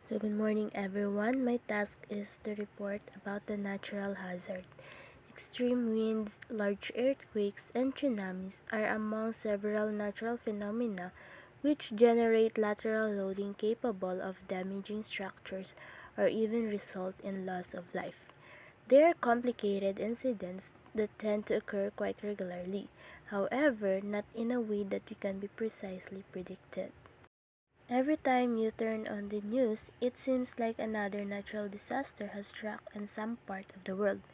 So good morning everyone. My task is to report about the natural hazard. Extreme winds, large earthquakes, and tsunamis are among several natural phenomena which generate lateral loading capable of damaging structures or even result in loss of life. They are complicated incidents that tend to occur quite regularly, however, not in a way that can be precisely predicted. Every time you turn on the news, it seems like another natural disaster has struck in some part of the world,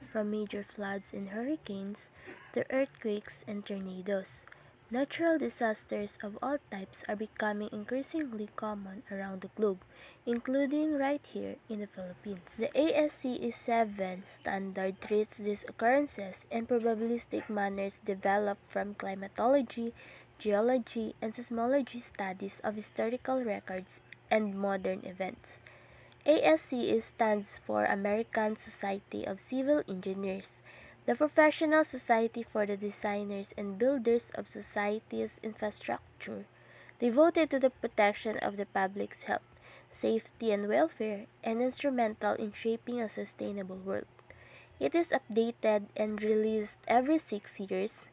from major floods and hurricanes to earthquakes and tornadoes. Natural disasters of all types are becoming increasingly common around the globe, including right here in the Philippines. The ASCE 7 standard treats these occurrences in probabilistic manners developed from climatology, geology, and seismology studies of historical records and modern events. ASCE stands for American Society of Civil Engineers, the professional society for the designers and builders of society's infrastructure, devoted to the protection of the public's health, safety, and welfare, and instrumental in shaping a sustainable world. It is updated and released every 6 years.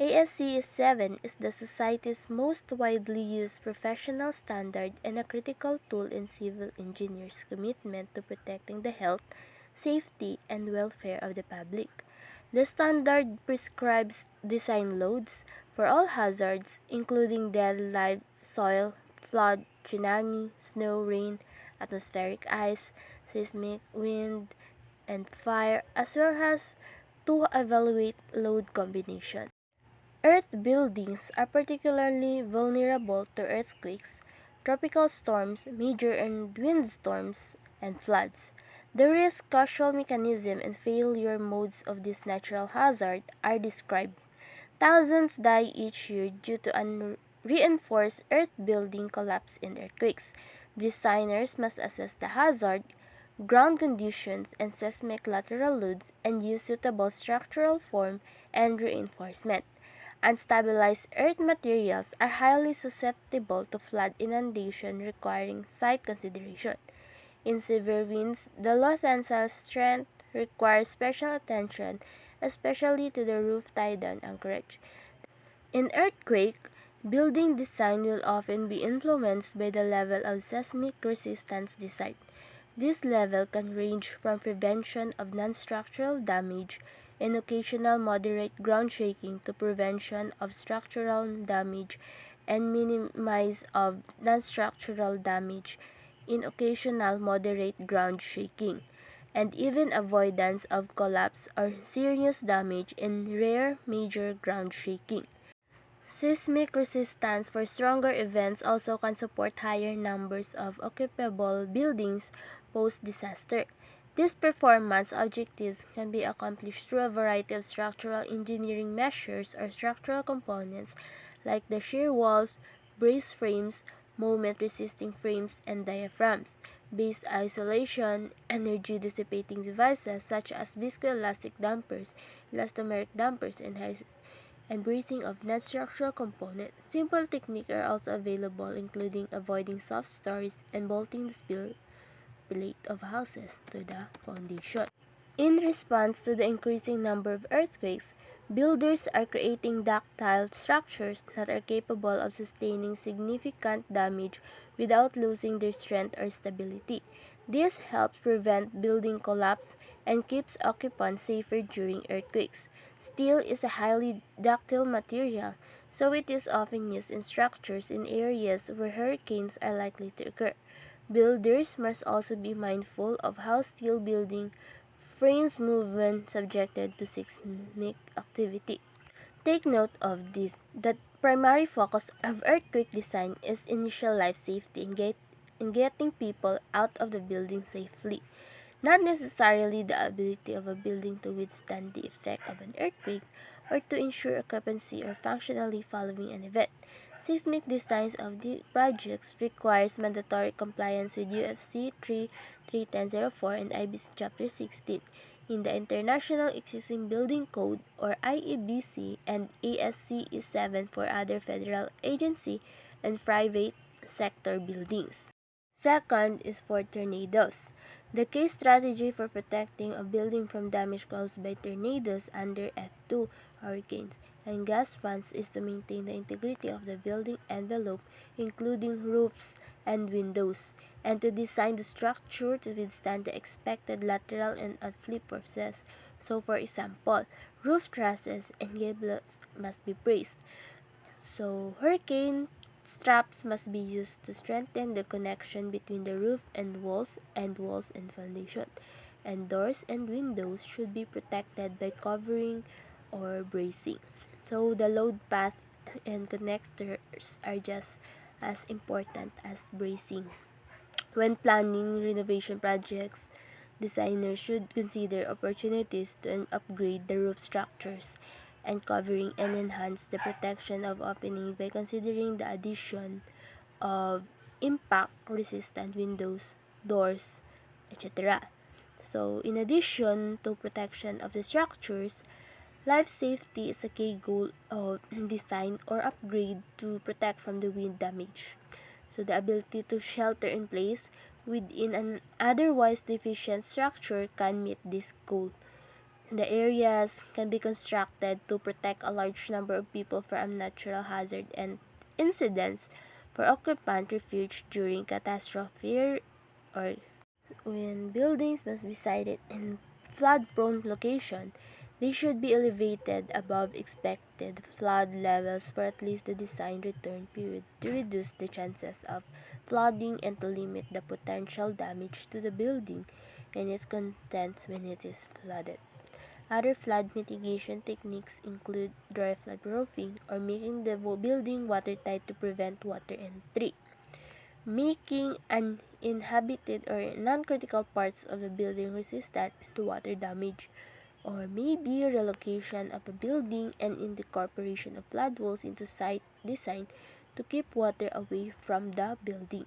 ASCE 7 is the Society's most widely used professional standard and a critical tool in civil engineers' commitment to protecting the health, safety, and welfare of the public. The standard prescribes design loads for all hazards, including dead live soil, flood, tsunami, snow, rain, atmospheric ice, seismic, wind, and fire, as well as to evaluate load combination. Earth buildings are particularly vulnerable to earthquakes, tropical storms, major and windstorms, and floods. The risk, causal mechanism, and failure modes of this natural hazard are described. Thousands die each year due to unreinforced earth building collapse in earthquakes. Designers must assess the hazard, ground conditions, and seismic lateral loads and use suitable structural form and reinforcement. Unstabilized earth materials are highly susceptible to flood inundation requiring site consideration. In severe winds, the low tensile strength requires special attention, especially to the roof tie-down anchorage. In earthquake, building design will often be influenced by the level of seismic resistance desired. This level can range from prevention of non-structural damage and occasional moderate ground shaking to prevention of structural damage and minimize of non-structural damage in occasional moderate ground shaking, and even avoidance of collapse or serious damage in rare major ground shaking. Seismic resistance for stronger events also can support higher numbers of occupable buildings post-disaster. These performance objectives can be accomplished through a variety of structural engineering measures or structural components like the shear walls, brace frames, moment-resisting frames, and diaphragms, base isolation, energy-dissipating devices such as viscoelastic dampers, elastomeric dampers, and bracing of non-structural components. Simple techniques are also available, including avoiding soft stories and bolting the steel plate of houses to the foundation. In response to the increasing number of earthquakes, builders are creating ductile structures that are capable of sustaining significant damage without losing their strength or stability. This helps prevent building collapse and keeps occupants safer during earthquakes. Steel is a highly ductile material, so it is often used in structures in areas where hurricanes are likely to occur. Builders must also be mindful of how steel building frames move when subjected to seismic activity. Take note of this, that primary focus of earthquake design is initial life safety in getting people out of the building safely, not necessarily the ability of a building to withstand the effect of an earthquake or to ensure occupancy or functionality following an event. Seismic designs of the projects requires mandatory compliance with UFC 3.1004 and IBC Chapter 16 in the International Existing Building Code or IEBC and ASCE 7 for other federal agency and private sector buildings. Second is for tornadoes. The key strategy for protecting a building from damage caused by tornadoes under F2 hurricanes and gas fronts is to maintain the integrity of the building envelope, including roofs and windows, and to design the structure to withstand the expected lateral and flip forces. So, for example, roof trusses and gables must be braced. So, hurricane straps must be used to strengthen the connection between the roof and walls and foundation. And doors and windows should be protected by covering or bracing. So, the load path and connectors are just as important as bracing. When planning renovation projects, designers should consider opportunities to upgrade the roof structures and covering and enhance the protection of opening by considering the addition of impact-resistant windows, doors, etc. So, in addition to protection of the structures, life safety is a key goal of design or upgrade to protect from the wind damage. So, the ability to shelter in place within an otherwise deficient structure can meet this goal. The areas can be constructed to protect a large number of people from natural hazard and incidents for occupant refuge during catastrophe or when buildings must be sited in flood-prone location. They should be elevated above expected flood levels for at least the design return period to reduce the chances of flooding and to limit the potential damage to the building and its contents when it is flooded. Other flood mitigation techniques include dry flood roofing or making the building watertight to prevent water entry, making uninhabited or non-critical parts of the building resistant to water damage, or maybe relocation of a building and incorporation of flood walls into site design to keep water away from the building.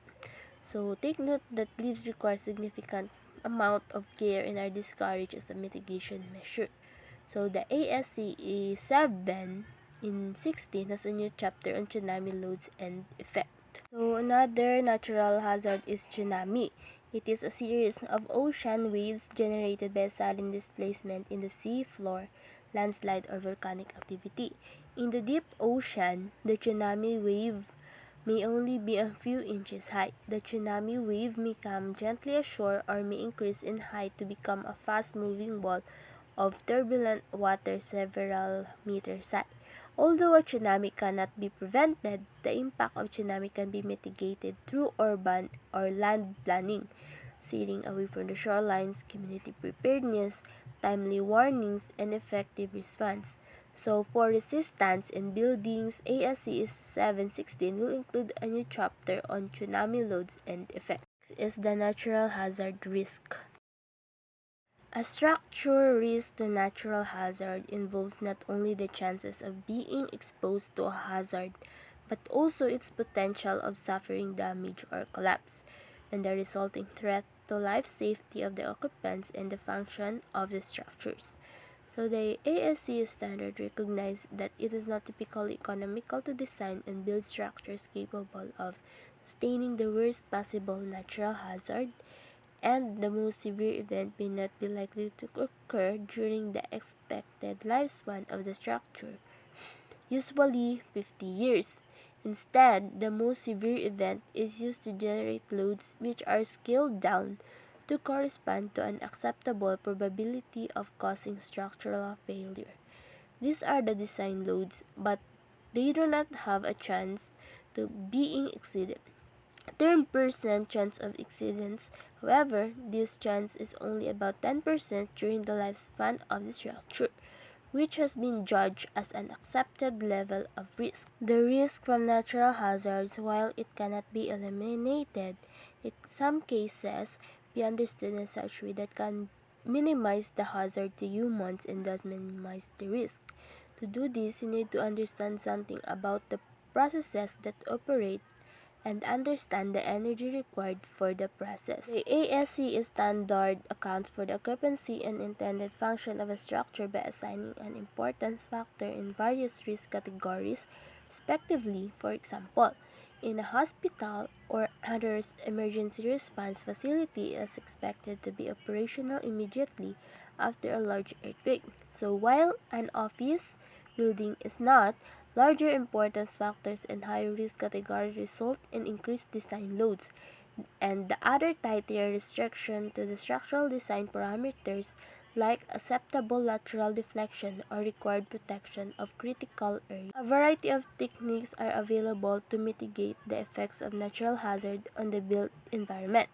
So take note that leaves require significant amount of care and are discouraged as a mitigation measure. So the ASCE 7 in 16 has a new chapter on tsunami loads and effect. So another natural hazard is tsunami. It is a series of ocean waves generated by sudden displacement in the sea floor, landslide or volcanic activity. In the deep ocean, the tsunami wave may only be a few inches high. The tsunami wave may come gently ashore or may increase in height to become a fast-moving ball of turbulent water several meters high. Although a tsunami cannot be prevented, the impact of tsunami can be mitigated through urban or land planning, sailing away from the shorelines, community preparedness, timely warnings, and effective response. So, for resistance in buildings, ASCE 716 will include a new chapter on tsunami loads and effects. Next is the natural hazard risk. A structure risk to natural hazard involves not only the chances of being exposed to a hazard, but also its potential of suffering damage or collapse, and the resulting threat to life safety of the occupants and the function of the structures. So the ASCE standard recognizes that it is not typically economical to design and build structures capable of sustaining the worst possible natural hazard, and the most severe event may not be likely to occur during the expected lifespan of the structure, usually 50 years. Instead, the most severe event is used to generate loads which are scaled down to correspond to an acceptable probability of causing structural failure. These are the design loads, but they do not have a chance to being exceeded. 10% chance of exceedance. However, this chance is only about 10% during the lifespan of the structure, which has been judged as an accepted level of risk. The risk from natural hazards, while it cannot be eliminated, in some cases be understood in such a way that can minimize the hazard to humans and thus minimize the risk. To do this, you need to understand something about the processes that operate and understand the energy required for the process. The ASCE standard accounts for the occupancy and intended function of a structure by assigning an importance factor in various risk categories, respectively. For example, in a hospital or other emergency response facility is expected to be operational immediately after a large earthquake. So while an office building is not, larger importance factors in high-risk category result in increased design loads, and the other tighter restriction to the structural design parameters like acceptable lateral deflection or required protection of critical areas. A variety of techniques are available to mitigate the effects of natural hazard on the built environment,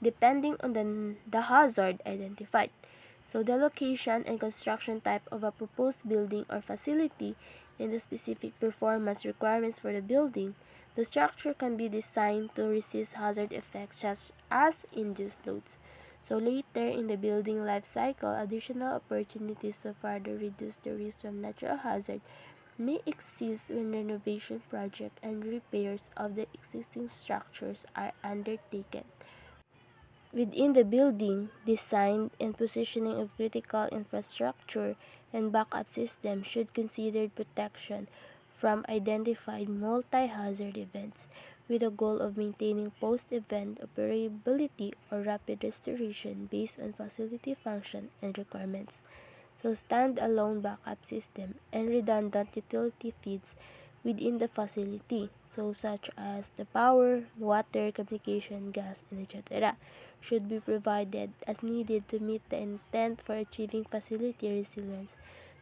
depending on the hazard identified. So the location and construction type of a proposed building or facility and the specific performance requirements for the building, the structure can be designed to resist hazard effects such as induced loads. So later in the building life cycle, additional opportunities to further reduce the risk from natural hazard may exist when renovation projects and repairs of the existing structures are undertaken. Within the building, design and positioning of critical infrastructure and backup systems should consider protection from identified multi-hazard events with the goal of maintaining post-event operability or rapid restoration based on facility function and requirements. So stand-alone backup system and redundant utility feeds within the facility, so such as the power, water, communication, gas, and etc., should be provided as needed to meet the intent for achieving facility resilience.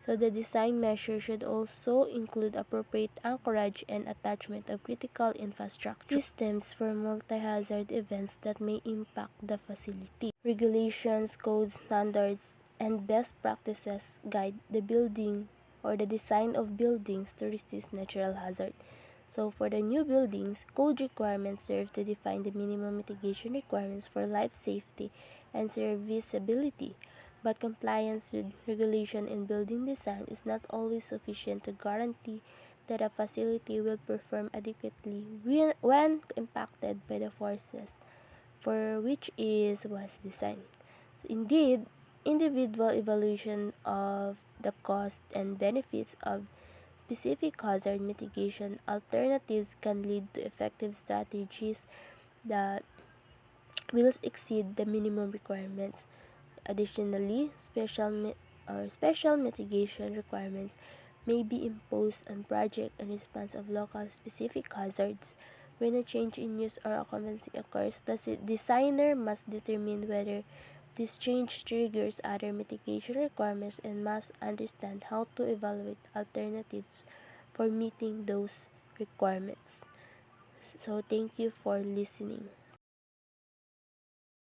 So the design measure should also include appropriate anchorage and attachment of critical infrastructure systems for multi-hazard events that may impact the facility. Regulations, codes, standards, and best practices guide the building or the design of buildings to resist natural hazard. So for the new buildings, code requirements serve to define the minimum mitigation requirements for life safety and serviceability, but compliance with regulation in building design is not always sufficient to guarantee that a facility will perform adequately when impacted by the forces for which it was designed. Indeed, individual evaluation of the cost and benefits of specific hazard mitigation alternatives can lead to effective strategies that will exceed the minimum requirements. Additionally, special mitigation requirements may be imposed on project in response of local specific hazards. When a change in use or occupancy occurs, the designer must determine whether this change triggers other mitigation requirements and must understand how to evaluate alternatives for meeting those requirements. So thank you for listening.